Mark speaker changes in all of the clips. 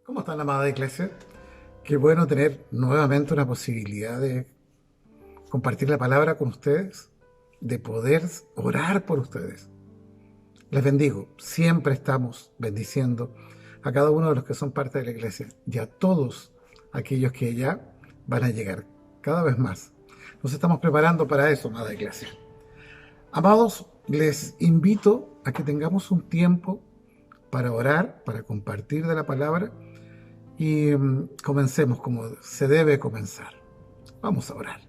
Speaker 1: ¿Cómo están, amada iglesia? Qué bueno tener nuevamente una posibilidad de compartir la palabra con ustedes, de poder orar por ustedes. Les bendigo. Siempre estamos bendiciendo a cada uno de los que son parte de la iglesia y a todos aquellos que ya van a llegar cada vez más. Nos estamos preparando para eso, amada iglesia. Amados, les invito a que tengamos un tiempo para orar, para compartir de la palabra y comencemos como se debe comenzar. Vamos a orar.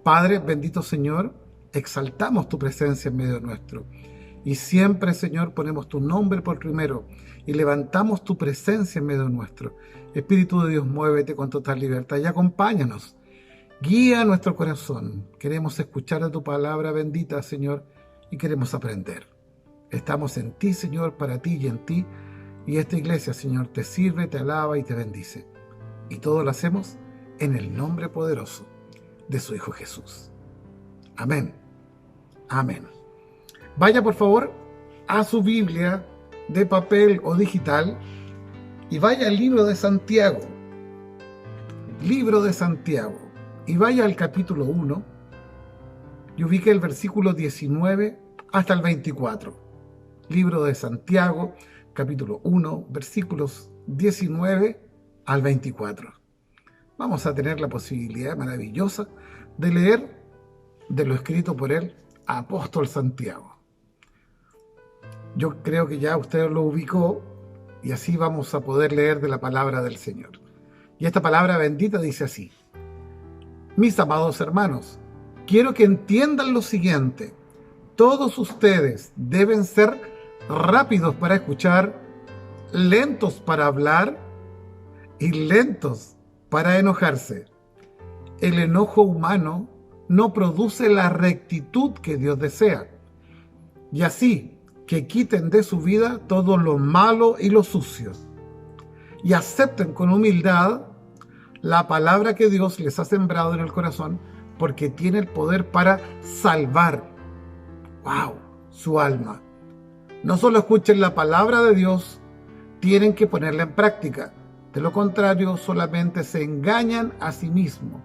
Speaker 1: Padre, bendito Señor, exaltamos tu presencia en medio nuestro. Y siempre, Señor, ponemos tu nombre por primero y levantamos tu presencia en medio nuestro. Espíritu de Dios, muévete con total libertad y acompáñanos. Guía nuestro corazón. Queremos escuchar de tu palabra bendita, Señor, y queremos aprender. Estamos en ti, Señor, para ti y en ti. Y esta iglesia, Señor, te sirve, te alaba y te bendice. Y todo lo hacemos en el nombre poderoso de su Hijo Jesús. Amén. Amén. Vaya, por favor, a su Biblia de papel o digital y vaya al libro de Santiago. Libro de Santiago. Y vaya al capítulo 1 y ubique el versículo 19 hasta el 24. Libro de Santiago, capítulo 1, versículos 19 al 24. Vamos a tener la posibilidad maravillosa de leer de lo escrito por el apóstol Santiago. Yo creo que ya usted lo ubicó y así vamos a poder leer de la palabra del Señor. Y esta palabra bendita dice así: mis amados hermanos, quiero que entiendan lo siguiente. Todos ustedes deben ser rápidos para escuchar, lentos para hablar y lentos para enojarse. El enojo humano no produce la rectitud que Dios desea. Y así, que quiten de su vida todo lo malo y lo sucio. Y acepten con humildad la palabra que Dios les ha sembrado en el corazón, porque tiene el poder para salvar, su alma. No solo escuchen la palabra de Dios, tienen que ponerla en práctica. De lo contrario, solamente se engañan a sí mismos.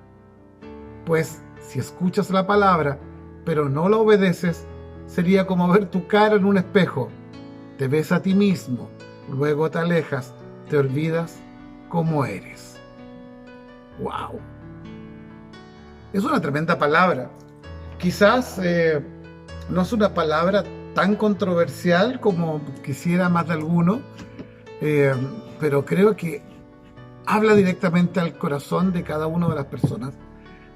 Speaker 1: Pues si escuchas la palabra, pero no la obedeces, sería como ver tu cara en un espejo. Te ves a ti mismo, luego te alejas, te olvidas cómo eres. ¡Wow! Es una tremenda palabra. Quizás no es una palabra tan controversial como quisiera más de alguno, pero creo que habla directamente al corazón de cada una de las personas,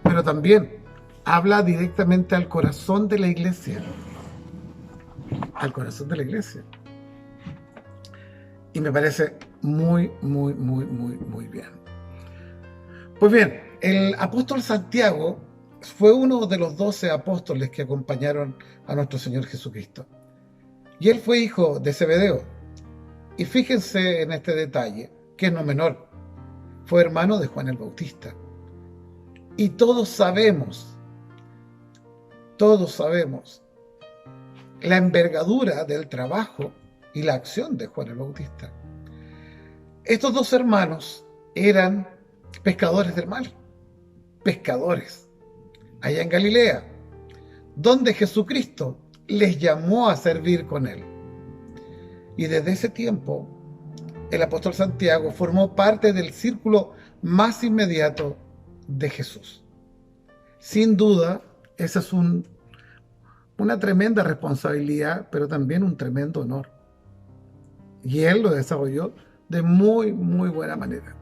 Speaker 1: pero también habla directamente al corazón de la iglesia. Al corazón de la iglesia. Y me parece muy bien. Pues bien, el apóstol Santiago fue uno de los 12 apóstoles que acompañaron a nuestro Señor Jesucristo. Y él fue hijo de Zebedeo. Y fíjense en este detalle, que es no menor. Fue hermano de Juan el Bautista. Y todos sabemos la envergadura del trabajo y la acción de Juan el Bautista. Estos dos hermanos eran pescadores del mar, pescadores, allá en Galilea, donde Jesucristo les llamó a servir con él. Y desde ese tiempo, el apóstol Santiago formó parte del círculo más inmediato de Jesús. Sin duda, esa es una tremenda responsabilidad, pero también un tremendo honor. Y él lo desarrolló de muy buena manera.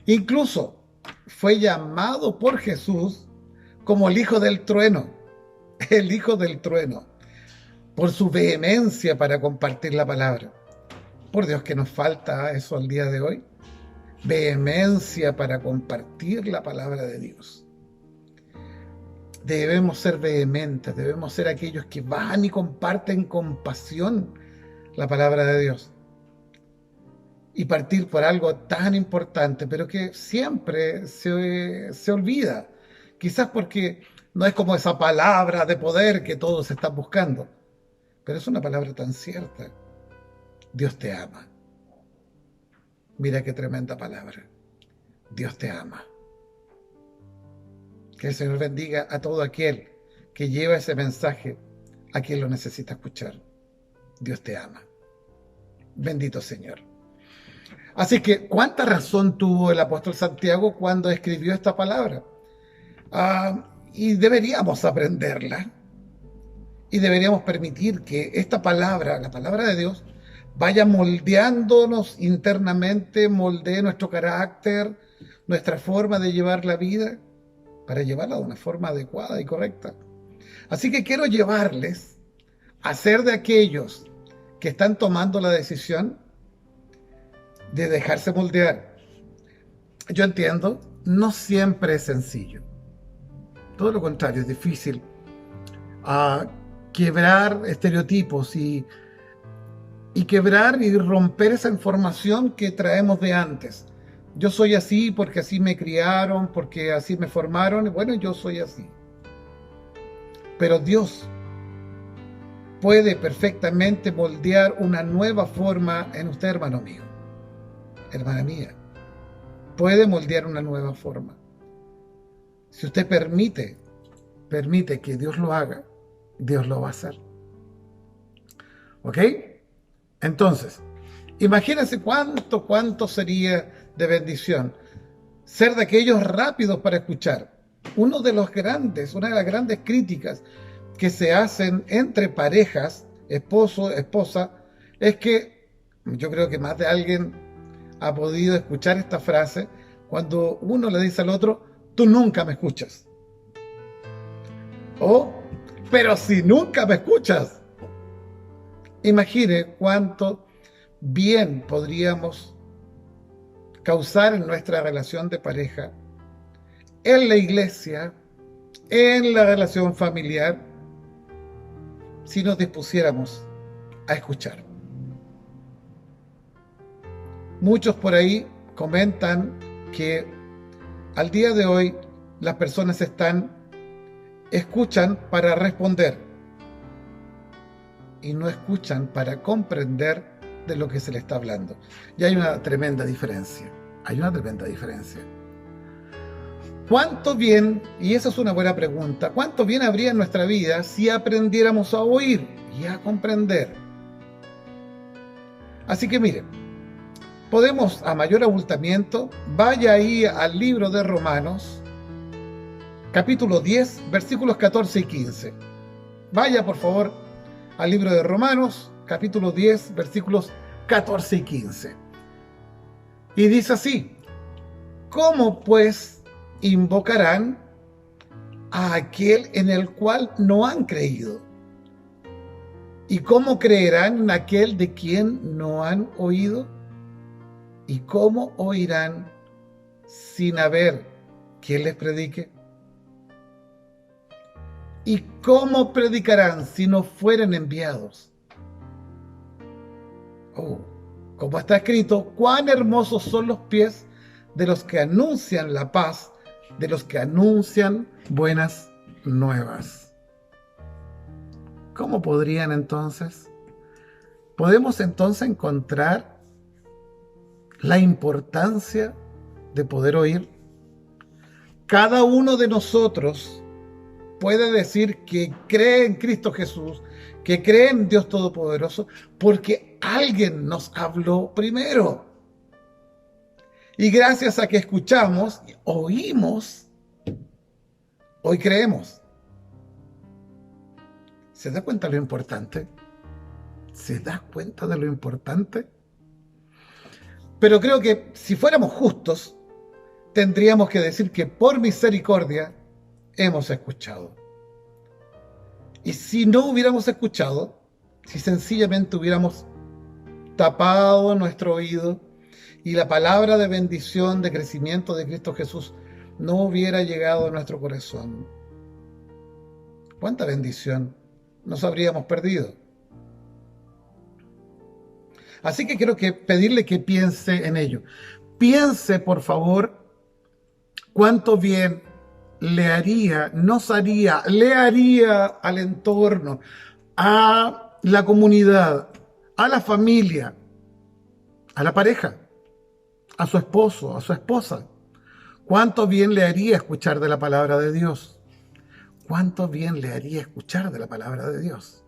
Speaker 1: Incluso fue llamado por Jesús como el hijo del trueno, por su vehemencia para compartir la palabra. Por Dios que nos falta eso al día de hoy, vehemencia para compartir la palabra de Dios. Debemos ser vehementes, debemos ser aquellos que van y comparten con pasión la palabra de Dios. Y partir por algo tan importante, pero que siempre se olvida. Quizás porque no es como esa palabra de poder que todos están buscando, pero es una palabra tan cierta. Dios te ama. Mira qué tremenda palabra. Dios te ama. Que el Señor bendiga a todo aquel que lleva ese mensaje a quien lo necesita escuchar. Dios te ama. Bendito Señor. Así que, ¿cuánta razón tuvo el apóstol Santiago cuando escribió esta palabra? Y deberíamos aprenderla. Y deberíamos permitir que esta palabra, la palabra de Dios, vaya moldeándonos internamente, moldee nuestro carácter, nuestra forma de llevar la vida, para llevarla de una forma adecuada y correcta. Así que quiero llevarles a ser de aquellos que están tomando la decisión de dejarse moldear. Yo entiendo, no siempre es sencillo. Todo lo contrario, es difícil quebrar estereotipos y quebrar y romper esa información que traemos de antes. Yo soy así porque así me criaron, porque así me formaron, y bueno, yo soy así. Pero Dios puede perfectamente moldear una nueva forma en usted, hermano mío, hermana mía. Puede moldear una nueva forma. Si usted permite que Dios lo haga, Dios lo va a hacer. ¿Ok? Entonces, imagínense cuánto sería de bendición ser de aquellos rápidos para escuchar. Una de las grandes críticas que se hacen entre parejas, esposo, esposa, es que yo creo que más de alguien ha podido escuchar esta frase cuando uno le dice al otro, tú nunca me escuchas. O, pero si nunca me escuchas. Imagine cuánto bien podríamos causar en nuestra relación de pareja, en la iglesia, en la relación familiar, si nos dispusiéramos a escuchar. Muchos por ahí comentan que al día de hoy las personas escuchan para responder y no escuchan para comprender de lo que se le está hablando. Y hay una tremenda diferencia. ¿Cuánto bien, y esa es una buena pregunta, cuánto bien habría en nuestra vida si aprendiéramos a oír y a comprender? Así que miren, podemos, a mayor abultamiento, vaya ahí al libro de Romanos, capítulo 10, versículos 14 y 15. Vaya, por favor, al libro de Romanos, capítulo 10, versículos 14 y 15. Y dice así, ¿cómo pues invocarán a aquel en el cual no han creído? ¿Y cómo creerán en aquel de quien no han oído? ¿Y cómo oirán sin haber quien les predique? ¿Y cómo predicarán si no fueren enviados? Como está escrito, cuán hermosos son los pies de los que anuncian la paz, de los que anuncian buenas nuevas. ¿Cómo podrían entonces? ¿Podemos entonces encontrar la importancia de poder oír? Cada uno de nosotros puede decir que cree en Cristo Jesús, que cree en Dios Todopoderoso, porque alguien nos habló primero. Y gracias a que escuchamos, oímos, hoy creemos. ¿Se da cuenta de lo importante? ¿Se da cuenta de lo importante? Pero creo que si fuéramos justos, tendríamos que decir que por misericordia hemos escuchado. Y si no hubiéramos escuchado, si sencillamente hubiéramos tapado nuestro oído y la palabra de bendición, de crecimiento de Cristo Jesús no hubiera llegado a nuestro corazón, ¿cuánta bendición nos habríamos perdido? Así que quiero pedirle que piense en ello. Piense, por favor, cuánto bien le haría al entorno, a la comunidad, a la familia, a la pareja, a su esposo, a su esposa. ¿Cuánto bien le haría escuchar de la palabra de Dios? ¿Cuánto bien le haría escuchar de la palabra de Dios?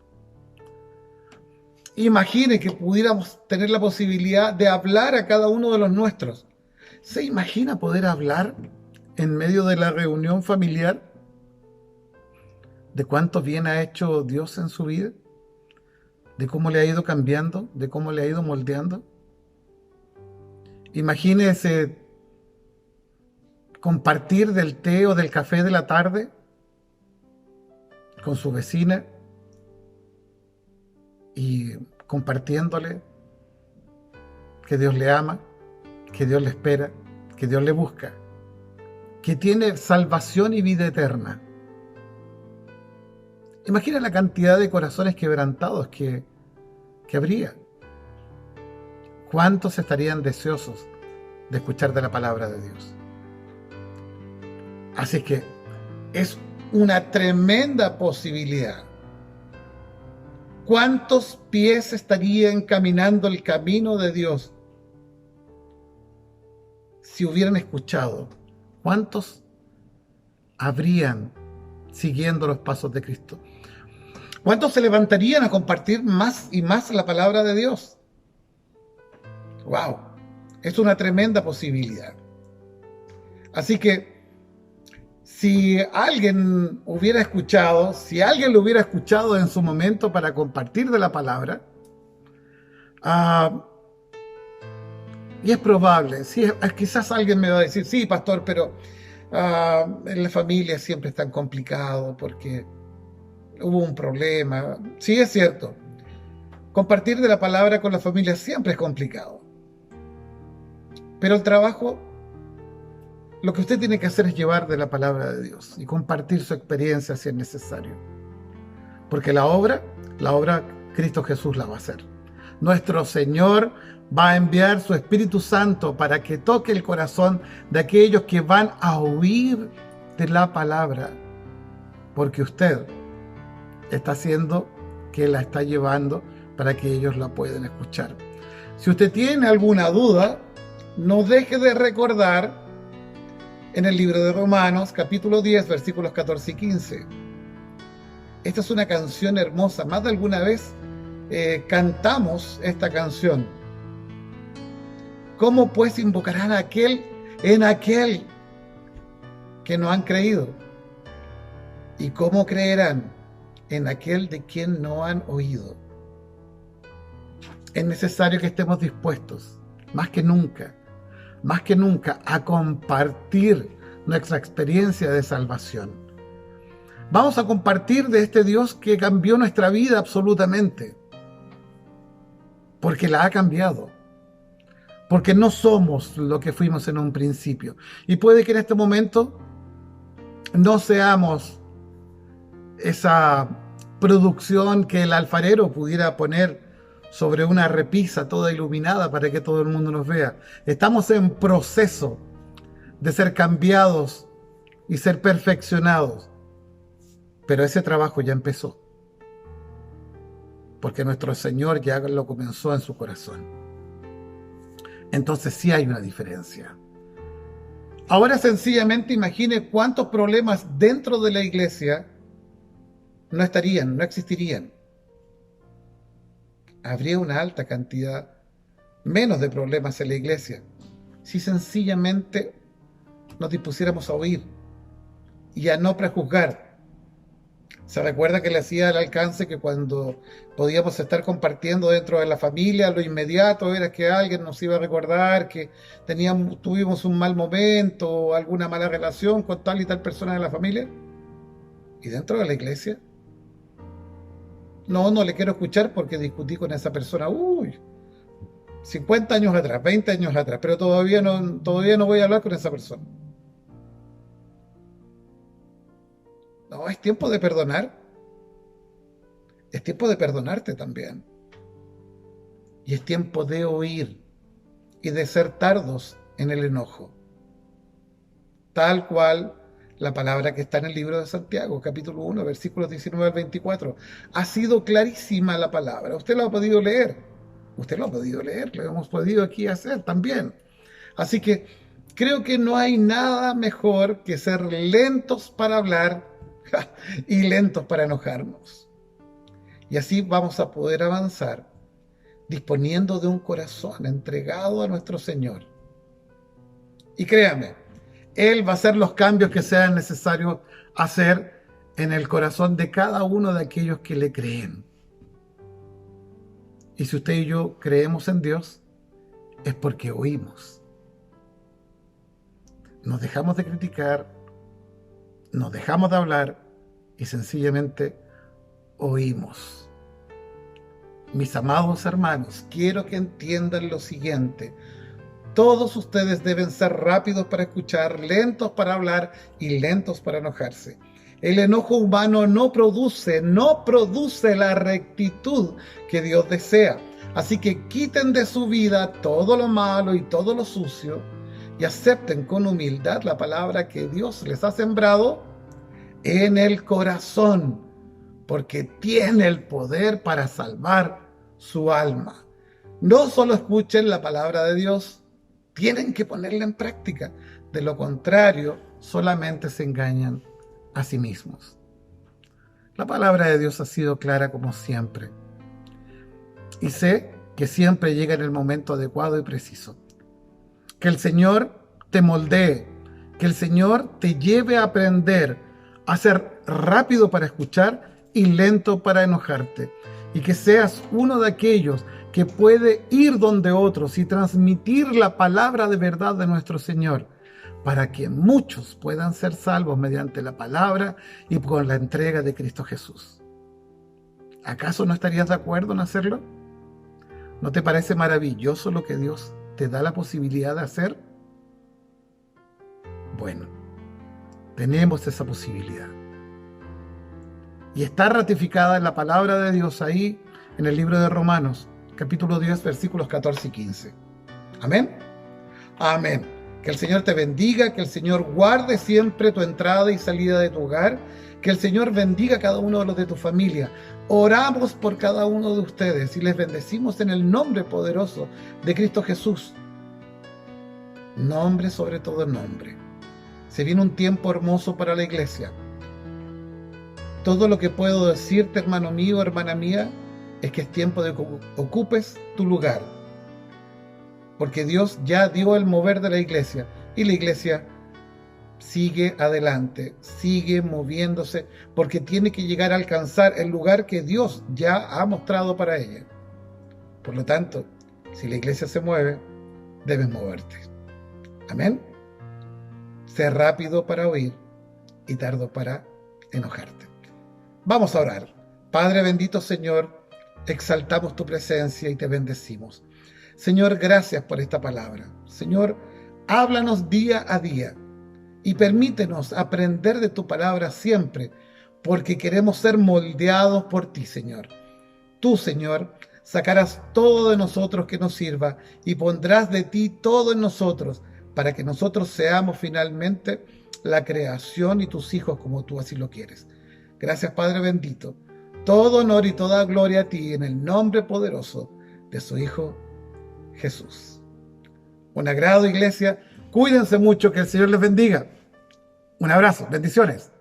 Speaker 1: Imagine que pudiéramos tener la posibilidad de hablar a cada uno de los nuestros. ¿Se imagina poder hablar en medio de la reunión familiar de cuánto bien ha hecho Dios en su vida? ¿De cómo le ha ido cambiando? ¿De cómo le ha ido moldeando? Imagínese compartir del té o del café de la tarde con su vecina y compartiéndole que Dios le ama, que Dios le espera, que Dios le busca, que tiene salvación y vida eterna. Imagina la cantidad de corazones quebrantados que habría. ¿Cuántos estarían deseosos de escuchar de la palabra de Dios? Así que es una tremenda posibilidad. ¿Cuántos pies estarían caminando el camino de Dios si hubieran escuchado? ¿Cuántos habrían siguiendo los pasos de Cristo? ¿Cuántos se levantarían a compartir más y más la palabra de Dios? ¡Wow! Es una tremenda posibilidad. Así que si alguien hubiera escuchado, si alguien lo hubiera escuchado en su momento para compartir de la palabra, y es probable, sí, quizás alguien me va a decir, sí, pastor, pero en la familia siempre es tan complicado porque hubo un problema. Sí, es cierto. Compartir de la palabra con la familia siempre es complicado. Pero el trabajo, lo que usted tiene que hacer es llevar de la palabra de Dios y compartir su experiencia si es necesario. Porque la obra Cristo Jesús la va a hacer. Nuestro Señor va a enviar su Espíritu Santo para que toque el corazón de aquellos que van a oír de la palabra. Porque usted está haciendo que la está llevando para que ellos la puedan escuchar. Si usted tiene alguna duda, no deje de recordar en el libro de Romanos, capítulo 10, versículos 14 y 15. Esta es una canción hermosa. Más de alguna vez cantamos esta canción. ¿Cómo pues invocarán a aquel que no han creído? ¿Y cómo creerán en aquel de quien no han oído? Es necesario que estemos dispuestos, más que nunca, a compartir nuestra experiencia de salvación. Vamos a compartir de este Dios que cambió nuestra vida absolutamente, porque la ha cambiado, porque no somos lo que fuimos en un principio. Y puede que en este momento no seamos esa producción que el alfarero pudiera poner sobre una repisa toda iluminada para que todo el mundo nos vea. Estamos en proceso de ser cambiados y ser perfeccionados. Pero ese trabajo ya empezó. Porque nuestro Señor ya lo comenzó en su corazón. Entonces sí hay una diferencia. Ahora sencillamente imagine cuántos problemas dentro de la iglesia no existirían. Habría una alta cantidad, menos de problemas en la iglesia, si sencillamente nos dispusiéramos a oír y a no prejuzgar. ¿Se recuerda que le hacía el alcance que cuando podíamos estar compartiendo dentro de la familia, lo inmediato era que alguien nos iba a recordar que tuvimos un mal momento o alguna mala relación con tal y tal persona de la familia? ¿Y dentro de la iglesia? No le quiero escuchar porque discutí con esa persona, 50 años atrás, 20 años atrás, pero todavía no voy a hablar con esa persona. No, es tiempo de perdonar. Es tiempo de perdonarte también. Y es tiempo de oír y de ser tardos en el enojo. Tal cual la palabra que está en el libro de Santiago, capítulo 1, versículos 19 al 24. Ha sido clarísima la palabra. Usted lo ha podido leer. Lo hemos podido aquí hacer también. Así que creo que no hay nada mejor que ser lentos para hablar y lentos para enojarnos. Y así vamos a poder avanzar disponiendo de un corazón entregado a nuestro Señor. Y créame, Él va a hacer los cambios que sean necesarios hacer en el corazón de cada uno de aquellos que le creen. Y si usted y yo creemos en Dios, es porque oímos. Nos dejamos de criticar, nos dejamos de hablar y sencillamente oímos. Mis amados hermanos, quiero que entiendan lo siguiente. Todos ustedes deben ser rápidos para escuchar, lentos para hablar y lentos para enojarse. El enojo humano no produce la rectitud que Dios desea. Así que quiten de su vida todo lo malo y todo lo sucio y acepten con humildad la palabra que Dios les ha sembrado en el corazón, porque tiene el poder para salvar su alma. No solo escuchen la palabra de Dios, tienen que ponerla en práctica. De lo contrario, solamente se engañan a sí mismos. La palabra de Dios ha sido clara como siempre. Y sé que siempre llega en el momento adecuado y preciso. Que el Señor te moldee, que el Señor te lleve a aprender a ser rápido para escuchar y lento para enojarte. Y que seas uno de aquellos que puede ir donde otros y transmitir la palabra de verdad de nuestro Señor, para que muchos puedan ser salvos mediante la palabra y con la entrega de Cristo Jesús. ¿Acaso no estarías de acuerdo en hacerlo? ¿No te parece maravilloso lo que Dios te da la posibilidad de hacer? Bueno, tenemos esa posibilidad. Y está ratificada en la palabra de Dios ahí en el libro de Romanos, capítulo 10, versículos 14 y 15. Amén. Amén. Que el Señor te bendiga, que el Señor guarde siempre tu entrada y salida de tu hogar, que el Señor bendiga a cada uno de los de tu familia. Oramos por cada uno de ustedes y les bendecimos en el nombre poderoso de Cristo Jesús. Nombre sobre todo nombre. Se viene un tiempo hermoso para la iglesia. Todo lo que puedo decirte, hermano mío, hermana mía, es que es tiempo de que ocupes tu lugar. Porque Dios ya dio el mover de la iglesia y la iglesia sigue adelante, sigue moviéndose, porque tiene que llegar a alcanzar el lugar que Dios ya ha mostrado para ella. Por lo tanto, si la iglesia se mueve, debes moverte. Amén. Sé rápido para oír y tardo para enojarte. Vamos a orar. Padre bendito Señor, exaltamos tu presencia y te bendecimos. Señor, gracias por esta palabra. Señor, háblanos día a día y permítenos aprender de tu palabra siempre, porque queremos ser moldeados por ti, Señor. Tú, Señor, sacarás todo de nosotros que nos sirva y pondrás de ti todo en nosotros, para que nosotros seamos finalmente la creación y tus hijos como tú así lo quieres. Gracias, Padre bendito. Todo honor y toda gloria a ti en el nombre poderoso de su Hijo Jesús. Un agrado, iglesia. Cuídense mucho, que el Señor les bendiga. Un abrazo, bendiciones.